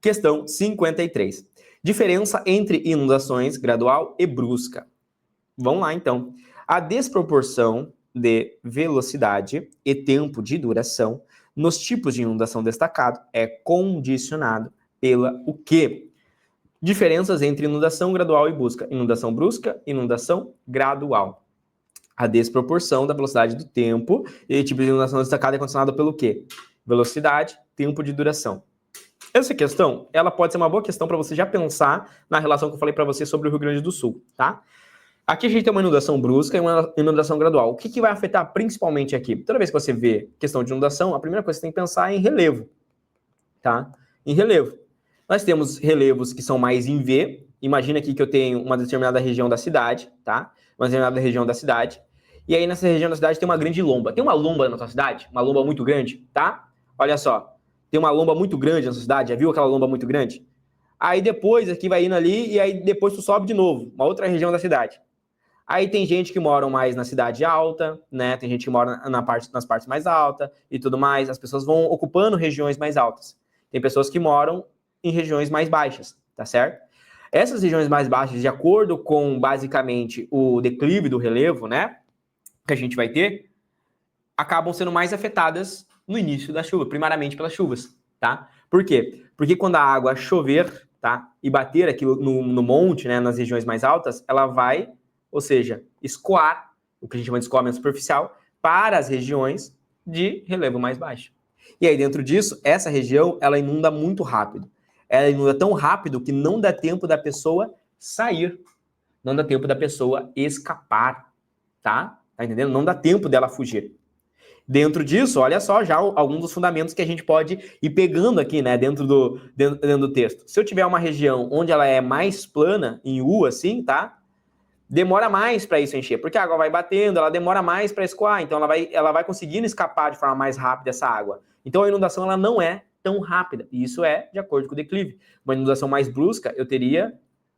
Questão 53. Diferença entre inundações gradual e brusca. Vamos lá, então. A desproporção de velocidade e tempo de duração nos tipos de inundação destacado é condicionado pela o quê? Diferenças entre inundação gradual e brusca. Inundação brusca, inundação gradual. A desproporção da velocidade do tempo e tipo de inundação destacada é condicionado pelo quê? Velocidade, tempo de duração. Essa questão, ela pode ser uma boa questão para você já pensar na relação que eu falei para você sobre o Rio Grande do Sul, tá? Aqui a gente tem uma inundação brusca e uma inundação gradual. O que vai afetar principalmente aqui? Toda vez que você vê questão de inundação, a primeira coisa que você tem que pensar é em relevo, tá? Em relevo. Nós temos relevos que são mais em V. Imagina aqui que eu tenho uma determinada região da cidade, tá? Uma determinada região da cidade. E aí nessa região da cidade tem uma grande lomba. Tem uma lomba na sua cidade? Uma lomba muito grande, tá? Olha só. Tem uma lomba muito grande na sua cidade. Já viu aquela lomba muito grande? Aí depois aqui vai indo ali e aí depois tu sobe de novo. Uma outra região da cidade. Aí tem gente que mora mais na cidade alta, né? Tem gente que mora nas partes mais altas e tudo mais. As pessoas vão ocupando regiões mais altas. Tem pessoas que moram em regiões mais baixas, tá certo? Essas regiões mais baixas, de acordo com, basicamente, o declive do relevo, né? Que a gente vai ter, acabam sendo mais afetadas no início da chuva, primariamente pelas chuvas, tá? Por quê? Porque quando a água chover, tá? E bater aqui no monte, né? Nas regiões mais altas, ela vai... Ou seja, escoar, o que a gente chama de escoamento superficial, para as regiões de relevo mais baixo. E aí, dentro disso, essa região, ela inunda muito rápido. Ela inunda tão rápido que não dá tempo da pessoa sair. Não dá tempo da pessoa escapar, tá? Tá entendendo? Não dá tempo dela fugir. Dentro disso, olha só já alguns dos fundamentos que a gente pode ir pegando aqui, né, dentro do texto. Se eu tiver uma região onde ela é mais plana, em U, assim, tá? Demora mais para isso encher, porque a água vai batendo, ela demora mais para escoar, então ela vai conseguindo escapar de forma mais rápida essa água. Então a inundação ela não é tão rápida, e isso é de acordo com o declive. Uma inundação mais brusca, eu teria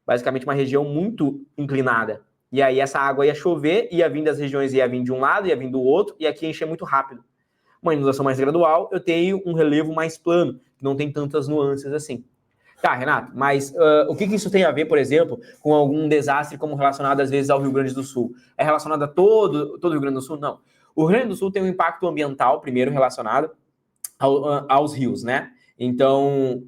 basicamente uma região muito inclinada, e aí essa água ia chover, ia vir das regiões, ia vir de um lado, ia vir do outro, e aqui encher muito rápido. Uma inundação mais gradual, eu tenho um relevo mais plano, que não tem tantas nuances assim. Tá, Renato, mas o que isso tem a ver, por exemplo, com algum desastre como relacionado, às vezes, ao Rio Grande do Sul? É relacionado a todo o Rio Grande do Sul? Não. O Rio Grande do Sul tem um impacto ambiental, primeiro, relacionado aos rios, né? Então,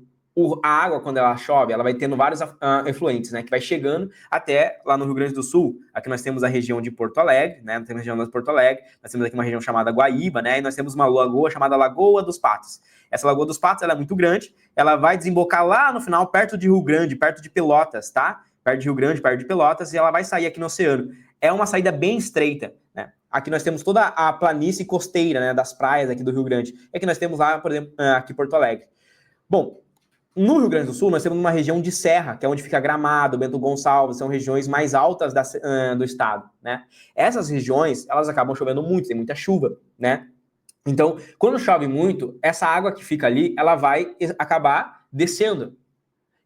a água, quando ela chove, ela vai tendo vários efluentes, né? Que vai chegando até lá no Rio Grande do Sul. Aqui nós temos a região de Porto Alegre, né? Nós temos a região de Porto Alegre, nós temos aqui uma região chamada Guaíba, né? E nós temos uma lagoa chamada Lagoa dos Patos. Essa Lagoa dos Patos, ela é muito grande, ela vai desembocar lá no final, perto de Rio Grande, perto de Pelotas, tá? Perto de Rio Grande, perto de Pelotas, e ela vai sair aqui no oceano. É uma saída bem estreita, né? Aqui nós temos toda a planície costeira, né, das praias aqui do Rio Grande. E aqui nós temos lá, por exemplo, aqui Porto Alegre. Bom, no Rio Grande do Sul, nós temos uma região de serra, que é onde fica Gramado, Bento Gonçalves, são regiões mais altas do estado, né? Essas regiões, elas acabam chovendo muito, tem muita chuva, né? Então, quando chove muito, essa água que fica ali, ela vai acabar descendo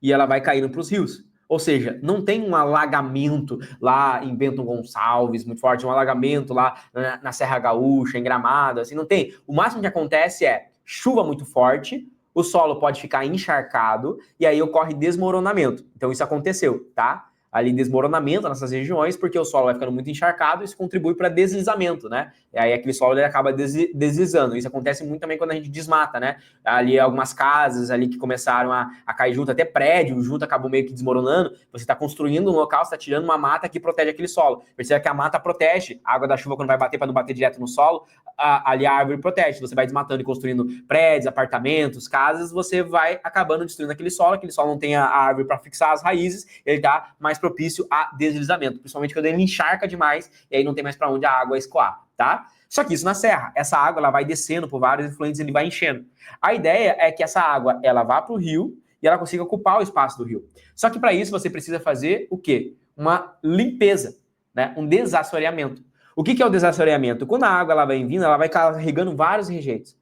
e ela vai caindo para os rios. Ou seja, não tem um alagamento lá em Bento Gonçalves muito forte, um alagamento lá na Serra Gaúcha, em Gramado, assim, não tem. O máximo que acontece é chuva muito forte, o solo pode ficar encharcado e aí ocorre desmoronamento. Então isso aconteceu, tá? Ali desmoronamento nessas regiões, porque o solo vai ficando muito encharcado e isso contribui para deslizamento, né? E aí aquele solo ele acaba deslizando. Isso acontece muito também quando a gente desmata, né? Ali algumas casas ali que começaram a cair junto, até prédio junto acabou meio que desmoronando. Você está construindo um local, você está tirando uma mata que protege aquele solo. Percebe que a mata protege a água da chuva quando vai bater para não bater direto no solo, ali a árvore protege. Você vai desmatando e construindo prédios, apartamentos, casas, você vai acabando destruindo aquele solo não tem a árvore para fixar as raízes, ele está mais propício a deslizamento, principalmente quando ele encharca demais e aí não tem mais para onde a água escoar, tá? Só que isso na serra, essa água ela vai descendo por vários efluentes, ele vai enchendo. A ideia é que essa água ela vá para o rio e ela consiga ocupar o espaço do rio. Só que para isso você precisa fazer o quê? Uma limpeza, né? Um desassoreamento. O que é o desassoreamento? Quando a água ela vai vindo, ela vai carregando vários rejeitos.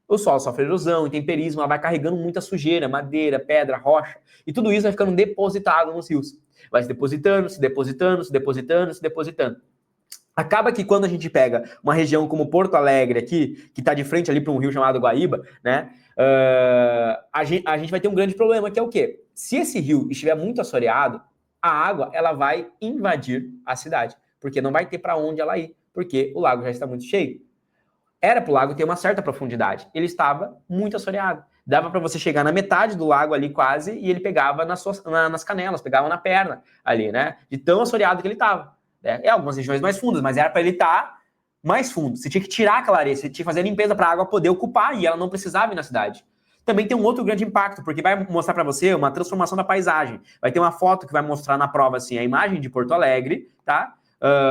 O solo sofre erosão, intemperismo, ela vai carregando muita sujeira, madeira, pedra, rocha, e tudo isso vai ficando depositado nos rios. Vai se depositando, se depositando, se depositando, se depositando. Acaba que quando a gente pega uma região como Porto Alegre aqui, que está de frente ali para um rio chamado Guaíba, né? A gente vai ter um grande problema, que é o quê? Se esse rio estiver muito assoreado, a água ela vai invadir a cidade, porque não vai ter para onde ela ir, porque o lago já está muito cheio. Era para o lago ter uma certa profundidade, ele estava muito assoreado. Dava para você chegar na metade do lago ali quase, e ele pegava nas canelas, pegava na perna ali, né? De tão assoreado que ele estava. Algumas regiões mais fundas, mas era para ele estar mais fundo. Você tinha que tirar aquela areia, você tinha que fazer a limpeza para a água poder ocupar, e ela não precisava ir na cidade. Também tem um outro grande impacto, porque vai mostrar para você uma transformação da paisagem. Vai ter uma foto que vai mostrar na prova assim, a imagem de Porto Alegre, tá?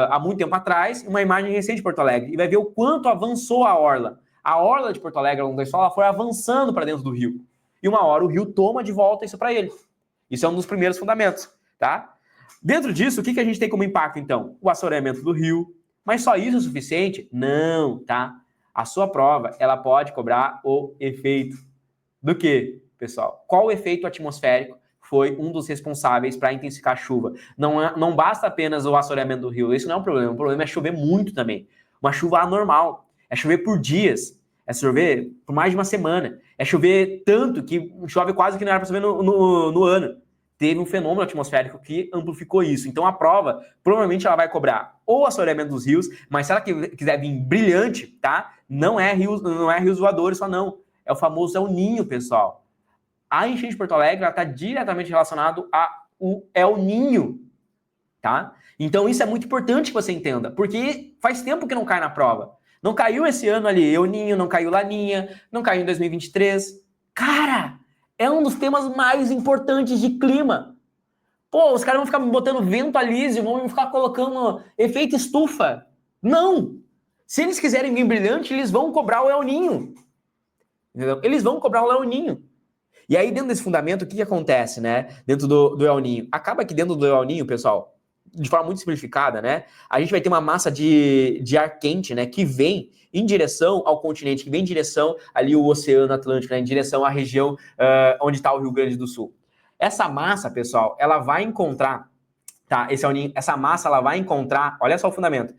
Há muito tempo atrás, uma imagem recente de Porto Alegre, e vai ver o quanto avançou a orla. A orla de Porto Alegre, ao longo da história, ela foi avançando para dentro do rio. E uma hora o rio toma de volta isso para ele. Isso é um dos primeiros fundamentos, tá? Dentro disso, o que a gente tem como impacto, então? O assoreamento do rio. Mas só isso é o suficiente? Não, tá? A sua prova, ela pode cobrar o efeito do quê, pessoal? Qual o efeito atmosférico foi um dos responsáveis para intensificar a chuva? Não basta apenas o assoreamento do rio, isso não é um problema. O problema é chover muito também. Uma chuva anormal. É chover por dias. É chover por mais de uma semana. É chover tanto que chove quase que não era para chover no ano. Teve um fenômeno atmosférico que amplificou isso. Então a prova, provavelmente ela vai cobrar o assoreamento dos rios, mas se ela quiser vir brilhante, tá? Não é rios voadores só não. É o famoso El Ninho, pessoal. A enchente de Porto Alegre está diretamente relacionado ao El Ninho, tá? Então isso é muito importante que você entenda, porque faz tempo que não cai na prova. Não caiu esse ano ali El Ninho, não caiu Laninha, não caiu em 2023. Cara, é um dos temas mais importantes de clima. Pô, os caras vão ficar botando vento alísio, vão ficar colocando efeito estufa. Não! Se eles quiserem vir brilhante, eles vão cobrar o El Ninho. Entendeu? Eles vão cobrar o El Ninho. E aí, dentro desse fundamento, o que acontece, né? Dentro do El Ninho. Acaba que dentro do El Ninho, pessoal, de forma muito simplificada, né? A gente vai ter uma massa de ar quente, né? Que vem em direção ao continente, que vem em direção ali o Oceano Atlântico, né? Em direção à região onde está o Rio Grande do Sul. Essa massa, pessoal, ela vai encontrar, tá? Esse El Ninho, essa massa, ela vai encontrar, olha só o fundamento.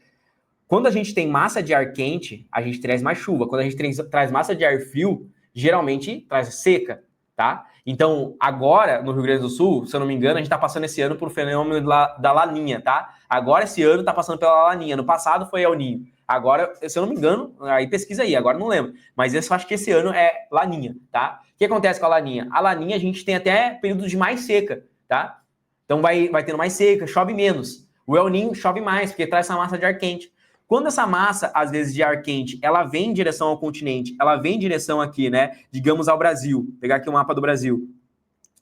Quando a gente tem massa de ar quente, a gente traz mais chuva. Quando a gente traz massa de ar frio, geralmente traz seca, tá? Então, agora, no Rio Grande do Sul, se eu não me engano, a gente está passando esse ano por fenômeno da Laninha, tá? Agora, esse ano, está passando pela Laninha. No passado, foi El Ninho. Agora, se eu não me engano, aí pesquisa aí, agora não lembro. Mas eu acho que esse ano é Laninha, tá? O que acontece com a Laninha? A Laninha, a gente tem até períodos de mais seca, tá? Então, vai tendo mais seca, chove menos. O El Ninho chove mais, porque traz essa massa de ar quente. Quando essa massa, às vezes, de ar quente, ela vem em direção ao continente, ela vem em direção aqui, né, digamos, ao Brasil. Vou pegar aqui o mapa do Brasil.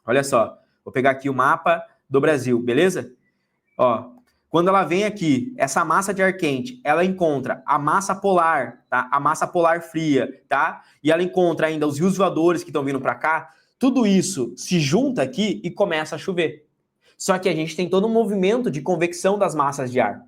Olha só, vou pegar aqui o mapa do Brasil, beleza? Ó, quando ela vem aqui, essa massa de ar quente, ela encontra a massa polar, tá? A massa polar fria, tá? E ela encontra ainda os rios voadores que estão vindo para cá. Tudo isso se junta aqui e começa a chover. Só que a gente tem todo um movimento de convecção das massas de ar.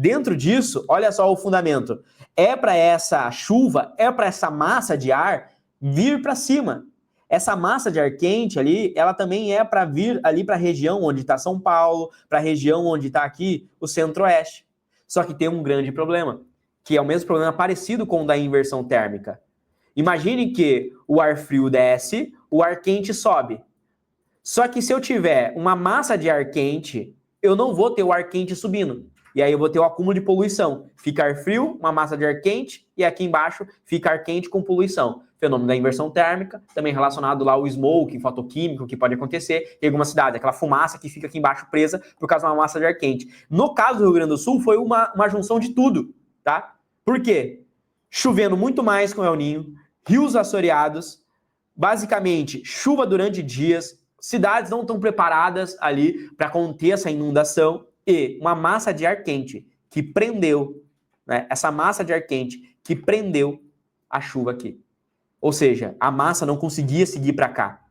Dentro disso, olha só o fundamento. É para essa chuva, é para essa massa de ar vir para cima. Essa massa de ar quente ali, ela também é para vir ali para a região onde está São Paulo, para a região onde está aqui o Centro-Oeste. Só que tem um grande problema, que é o mesmo problema parecido com o da inversão térmica. Imagine que o ar frio desce, o ar quente sobe. Só que se eu tiver uma massa de ar quente, eu não vou ter o ar quente subindo. E aí eu vou ter o acúmulo de poluição. Fica ar frio, uma massa de ar quente, e aqui embaixo fica ar quente com poluição. Fenômeno da inversão térmica, também relacionado lá ao smoke, fotoquímico, que pode acontecer em alguma cidade. Aquela fumaça que fica aqui embaixo presa por causa de uma massa de ar quente. No caso do Rio Grande do Sul, foi uma junção de tudo, tá? Por quê? Chovendo muito mais com o El Ninho, rios assoreados, basicamente chuva durante dias, cidades não estão preparadas ali para conter essa inundação, e uma massa de ar quente que prendeu, né, essa massa de ar quente que prendeu a chuva aqui. Ou seja, a massa não conseguia seguir para cá.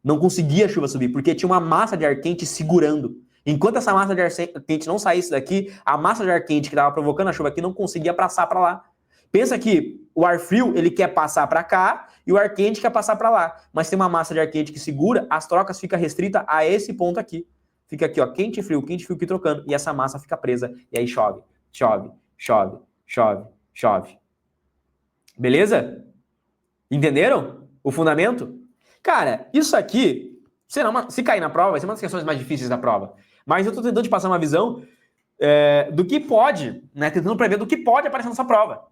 Não conseguia a chuva subir, porque tinha uma massa de ar quente segurando. Enquanto essa massa de ar quente não saísse daqui, a massa de ar quente que estava provocando a chuva aqui não conseguia passar para lá. Pensa que o ar frio, ele quer passar para cá e o ar quente quer passar para lá. Mas tem uma massa de ar quente que segura, as trocas ficam restritas a esse ponto aqui. Fica aqui, ó, quente e frio aqui trocando, e essa massa fica presa, e aí chove, chove, chove, chove, chove. Beleza? Entenderam o fundamento? Cara, isso aqui, se cair na prova, vai ser uma das questões mais difíceis da prova. Mas eu tô tentando te passar uma visão do que pode, né? Tentando prever do que pode aparecer nessa prova.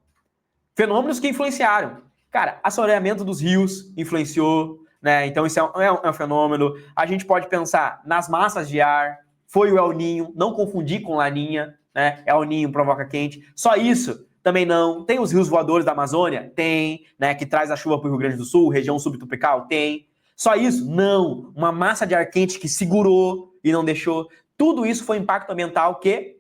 Fenômenos que influenciaram. Cara, assoreamento dos rios influenciou, né? Então isso é um fenômeno. A gente pode pensar nas massas de ar, foi o El Ninho, não confundir com Laninha, né? El Ninho provoca quente. Só isso também não. Tem os rios voadores da Amazônia? Tem, né? Que traz a chuva para o Rio Grande do Sul, região subtropical? Tem. Só isso? Não. Uma massa de ar quente que segurou e não deixou. Tudo isso foi impacto ambiental que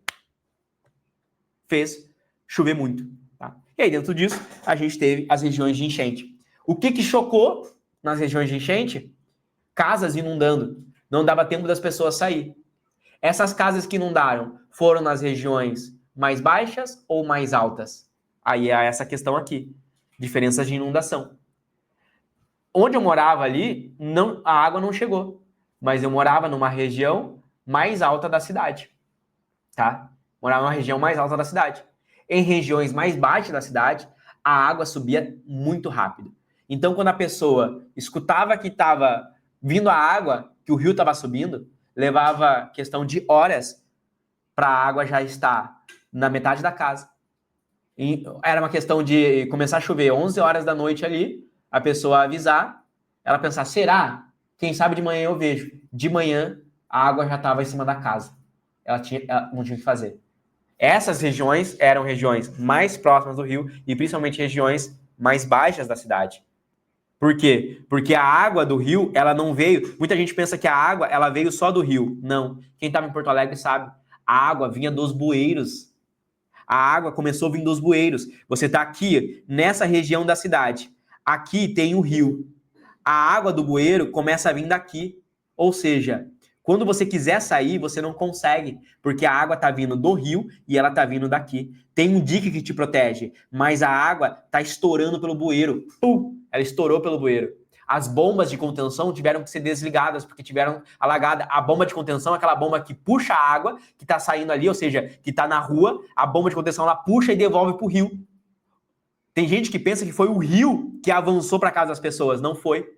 fez chover muito. Tá? E aí, dentro disso, a gente teve as regiões de enchente. O que chocou nas regiões de enchente? Casas inundando. Não dava tempo das pessoas sair. Essas casas que inundaram foram nas regiões mais baixas ou mais altas? Aí é essa questão aqui. Diferenças de inundação. Onde eu morava ali, a água não chegou. Mas eu morava numa região mais alta da cidade. Tá? Morava numa região mais alta da cidade. Em regiões mais baixas da cidade, a água subia muito rápido. Então, quando a pessoa escutava que estava vindo a água, que o rio estava subindo, levava questão de horas para a água já estar na metade da casa. E era uma questão de começar a chover 11 horas da noite ali, a pessoa avisar, ela pensar, será? Quem sabe de manhã eu vejo. De manhã, a água já estava em cima da casa. Ela não tinha o que fazer. Essas regiões eram regiões mais próximas do rio e principalmente regiões mais baixas da cidade. Por quê? Porque a água do rio, ela não veio... Muita gente pensa que a água, ela veio só do rio. Não. Quem estava em Porto Alegre sabe. A água vinha dos bueiros. A água começou a vir dos bueiros. Você está aqui, nessa região da cidade. Aqui tem o rio. A água do bueiro começa a vir daqui. Ou seja, quando você quiser sair, você não consegue, porque a água está vindo do rio e ela está vindo daqui. Tem um dique que te protege, mas a água está estourando pelo bueiro. Pum! Ela estourou pelo bueiro. As bombas de contenção tiveram que ser desligadas, porque tiveram alagada. A bomba de contenção é aquela bomba que puxa a água, que está saindo ali, ou seja, que está na rua. A bomba de contenção, ela puxa e devolve para o rio. Tem gente que pensa que foi o rio que avançou para casa das pessoas. Não foi.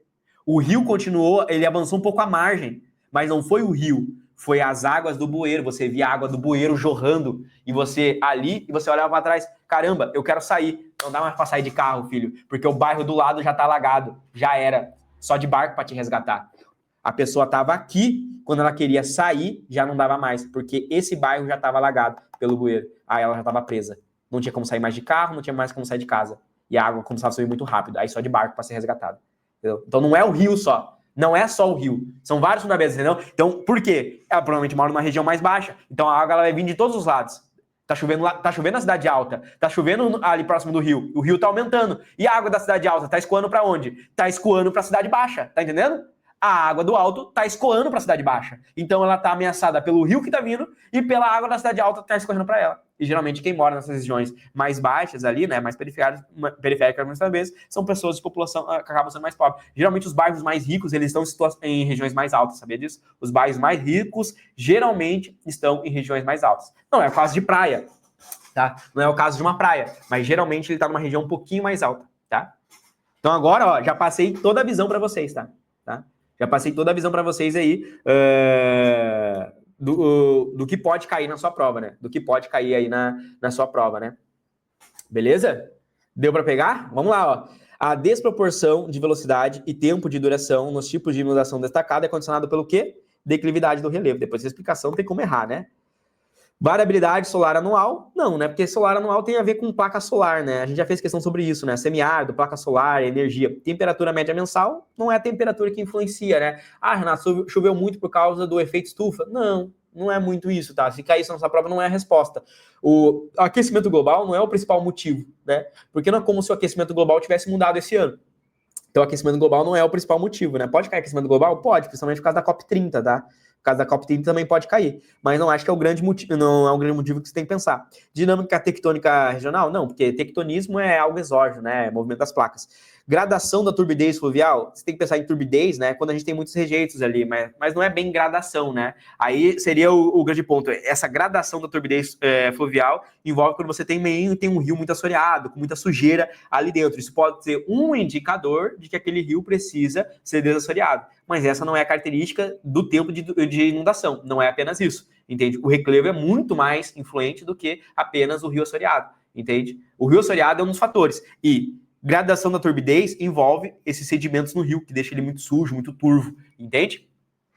O rio continuou, ele avançou um pouco à margem, mas não foi o rio. Foi as águas do bueiro. Você via a água do bueiro jorrando e você ali, e você olhava para trás. Caramba, eu quero sair. Não dá mais para sair de carro, filho, porque o bairro do lado já tá alagado. Já era. Só de barco para te resgatar. A pessoa estava aqui, quando ela queria sair, já não dava mais, porque esse bairro já estava alagado pelo bueiro. Aí ela já estava presa. Não tinha como sair mais de carro, não tinha mais como sair de casa. E a água começava a subir muito rápido. Aí só de barco para ser resgatado. Entendeu? Então não é o rio só. Não é só o rio. São vários fundamentos, entendeu? Então, por quê? Ela provavelmente mora numa região mais baixa. Então a água ela vai vir de todos os lados. Tá chovendo lá, tá chovendo na cidade alta, tá chovendo ali próximo do rio. O rio tá aumentando. E a água da cidade alta tá escoando para onde? Tá escoando para a cidade baixa, tá entendendo? A água do alto tá escoando para a cidade baixa. Então ela tá ameaçada pelo rio que tá vindo e pela água da cidade alta que tá escorrendo para ela. E geralmente quem mora nessas regiões mais baixas ali, né, mais periféricas muitas vezes, são pessoas de população que acabam sendo mais pobres. Geralmente os bairros mais ricos, eles estão em regiões mais altas, sabia disso? Os bairros mais ricos geralmente estão em regiões mais altas. Não é o caso de praia, tá? Não é o caso de uma praia, mas geralmente ele tá numa região um pouquinho mais alta, tá? Então agora, ó, já passei toda a visão para vocês, tá? Já passei toda a visão para vocês aí do que pode cair na sua prova, né? Do que pode cair aí na sua prova, né? Beleza? Deu para pegar? Vamos lá, ó. A desproporção de velocidade e tempo de duração nos tipos de inundação destacada é condicionado pelo quê? Declividade do relevo. Depois dessa explicação não tem como errar, né? Variabilidade solar anual? Não, né? Porque solar anual tem a ver com placa solar, né? A gente já fez questão sobre isso, né? Semiárido, placa solar, energia. Temperatura média mensal não é a temperatura que influencia, né? Ah, Renato, choveu muito por causa do efeito estufa. Não é muito isso, tá? Se cair isso na sua prova, não é a resposta. O aquecimento global não é o principal motivo, né? Porque não é como se o aquecimento global tivesse mudado esse ano. Então, o aquecimento global não é o principal motivo, né? Pode cair aquecimento global? Pode, principalmente por causa da COP30, tá? Por causa da COP30 também pode cair. Mas não acho que é o grande motivo, não é o grande motivo que você tem que pensar. Dinâmica tectônica regional? Não, porque tectonismo é algo exógeno, né? É movimento das placas. Gradação da turbidez fluvial, você tem que pensar em turbidez, né? Quando a gente tem muitos rejeitos ali, mas não é bem gradação, né? Aí seria o grande ponto. Essa gradação da turbidez fluvial envolve quando você tem um rio muito assoreado, com muita sujeira ali dentro. Isso pode ser um indicador de que aquele rio precisa ser desassoreado. Mas essa não é a característica do tempo de inundação. Não é apenas isso, entende? O reclevo é muito mais influente do que apenas o rio assoreado, entende? O rio assoreado é um dos fatores. E gradação da turbidez envolve esses sedimentos no rio, que deixa ele muito sujo, muito turvo, entende?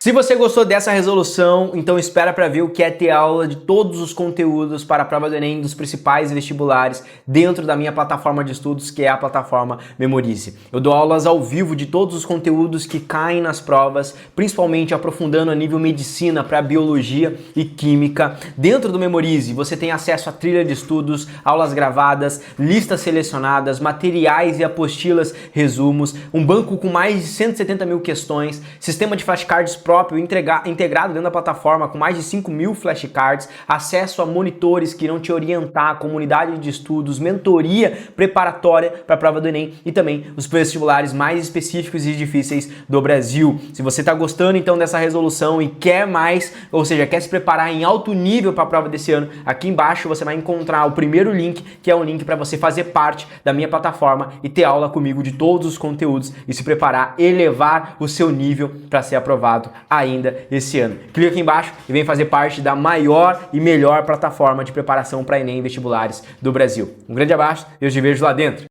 Se você gostou dessa resolução, então espera para ver o que é ter aula de todos os conteúdos para a prova do Enem dos principais vestibulares dentro da minha plataforma de estudos, que é a plataforma Memorize. Eu dou aulas ao vivo de todos os conteúdos que caem nas provas, principalmente aprofundando a nível medicina para biologia e química. Dentro do Memorize, você tem acesso a trilha de estudos, aulas gravadas, listas selecionadas, materiais e apostilas, resumos, um banco com mais de 170 mil questões, sistema de flashcards próprio integrado dentro da plataforma com mais de 5.000 flashcards, acesso a monitores que irão te orientar, comunidade de estudos, mentoria preparatória para a prova do Enem e também os vestibulares mais específicos e difíceis do Brasil. Se você está gostando então dessa resolução e quer mais, ou seja, quer se preparar em alto nível para a prova desse ano, aqui embaixo você vai encontrar o primeiro link, que é um link para você fazer parte da minha plataforma e ter aula comigo de todos os conteúdos e se preparar, elevar o seu nível para ser aprovado ainda esse ano. Clica aqui embaixo e vem fazer parte da maior e melhor plataforma de preparação para Enem e vestibulares do Brasil. Um grande abraço e eu te vejo lá dentro.